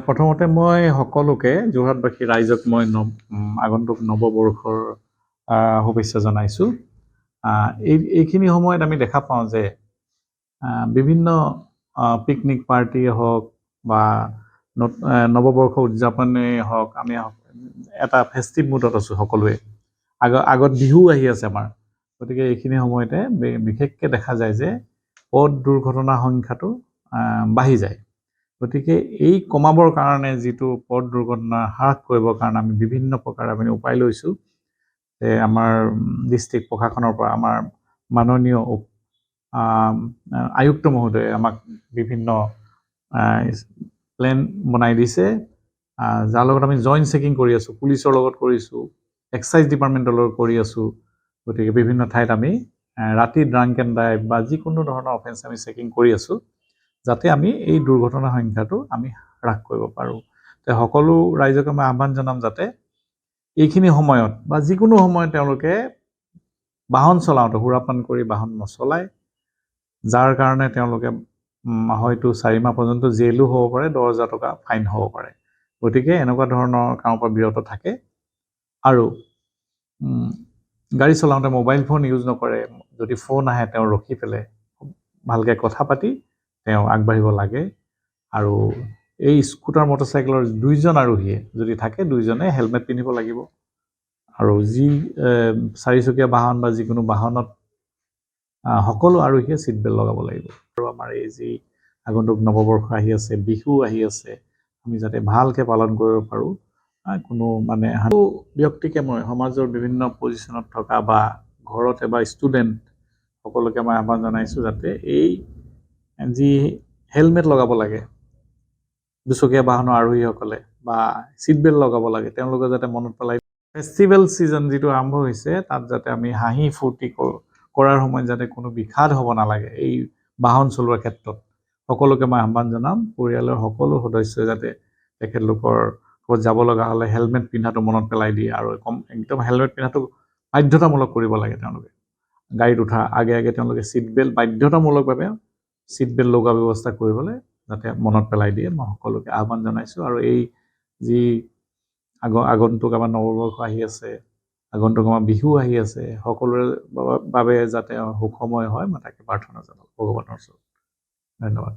প্ৰথমতে মই সকলোকে যোৰহাটবাসী ৰাইজক মই আগন্তুক নৱবৰ্ষৰ শুভেচ্ছা জনাইছোঁ। এইখিনি সময়ত আমি দেখা পাওঁ যে বিভিন্ন পিকনিক পাৰ্টিয়ে হওক বা নৱবৰ্ষ উদযাপনেই হওক, আমি এটা ফেষ্টিভ মুডত আছোঁ সকলোৱে। আগত বিহু আহি আছে আমাৰ, গতিকে এইখিনি সময়তে বিশেষকৈ দেখা যায় যে পথ দুৰ্ঘটনাৰ সংখ্যাটো বাঢ়ি যায়। গতিকে এই কমাবৰ কাৰণে যিটো পথ দুৰ্ঘটনা হ্ৰাস কৰিবৰ কাৰণে আমি বিভিন্ন প্ৰকাৰে আমি উপায় লৈছোঁ। আমাৰ ডিষ্ট্ৰিক্ট প্ৰশাসনৰ পৰা আমাৰ মাননীয় আয়ুক্ত মহোদয়ে আমাক বিভিন্ন প্লেন বনাই দিছে, যাৰ লগত আমি জইণ্ট চেকিং কৰি আছোঁ, পুলিচৰ লগত কৰিছোঁ, এক্সাইজ ডিপাৰ্টমেণ্টৰ লগত কৰি আছোঁ। গতিকে বিভিন্ন ঠাইত আমি ৰাতি ড্ৰাংক এণ্ড ড্ৰাইভ বা যিকোনো ধৰণৰ অফেন্স আমি চেকিং কৰি আছোঁ, যাতে আমি এই দুৰ্ঘটনাৰ সংখ্যাটো আমি হ্ৰাস কৰিব পাৰোঁ। সকলো ৰাইজকে মই আহ্বান জনাম যাতে এইখিনি সময়ত বা যিকোনো সময়ত তেওঁলোকে বাহন চলাওঁতে সুৰাপান কৰি বাহন নচলায়, যাৰ কাৰণে তেওঁলোকে হয়তো 4 মাহ পৰ্যন্ত জেলো হ'ব পাৰে, 10,000 টকা ফাইন হ'ব পাৰে। গতিকে এনেকুৱা ধৰণৰ কামৰ পৰা বিৰত থাকে আৰু গাড়ী চলাওঁতে মোবাইল ফোন ইউজ নকৰে। যদি ফোন আহে তেওঁ ৰখি পেলাই ভালকৈ কথা পাতি তেওঁ আগবাঢ়িব লাগে। আৰু এই স্কুটাৰ মটৰচাইকেলৰ 2জন আৰোহীয়ে যদি থাকে, 2জনে হেলমেট পিন্ধিব লাগিব। আৰু যি 4চকীয়া বাহন বা যিকোনো বাহনত সকলো আৰোহীয়ে ছিট বেল্ট লগাব লাগিব। আৰু আমাৰ এই যি আগন্তুক নৱবৰ্ষ আহি আছে, বিহু আহি আছে, আমি যাতে ভালকৈ পালন কৰিব পাৰোঁ। কোনো ব্যক্তিকে মই সমাজৰ বিভিন্ন পজিশ্যনত থকা বা ঘৰতে বা ষ্টুডেণ্ট সকলোকে মই আহ্বান জনাইছোঁ যাতে এই যি হেলমেট লগাব লাগে, দুচকীয়া বাহনৰ আৰোহীসকলে বা ছিট বেল্ট লগাব লাগে, তেওঁলোকে যাতে মনত পেলাই ফেষ্টিভেল ছিজন যিটো আৰম্ভ হৈছে, তাত যাতে আমি হাঁহি ফূৰ্তি কৰাৰ সময়ত যাতে কোনো বিষাদ হ'ব নালাগে। এই বাহন চলোৱাৰ ক্ষেত্ৰত সকলোকে মই আহ্বান জনাম, পৰিয়ালৰ সকলো সদস্যই যাতে তেখেতলোকৰ ক'ত যাব লগা হ'লে হেলমেট পিন্ধাটো মনত পেলাই দিয়ে আৰু একদম হেলমেট পিন্ধাটো বাধ্যতামূলক কৰিব লাগে। তেওঁলোকে গাড়ীত উঠা আগে আগে তেওঁলোকে ছিট বেল্ট বাধ্যতামূলকভাৱে ছিট বেল্ট লগোৱাৰ ব্যৱস্থা কৰিবলৈ যাতে মনত পেলাই দিয়ে, মই সকলোকে আহ্বান জনাইছোঁ। আৰু এই যি আগন্তুক আমাৰ নৱবৰ্ষ আহি আছে, আগন্তুক আমাৰ বিহু আহি আছে, সকলোৰে বাবে যাতে সুখময় হয়, মই তাকে প্ৰাৰ্থনা জনাওঁ ভগৱানৰ ওচৰত। ধন্যবাদ।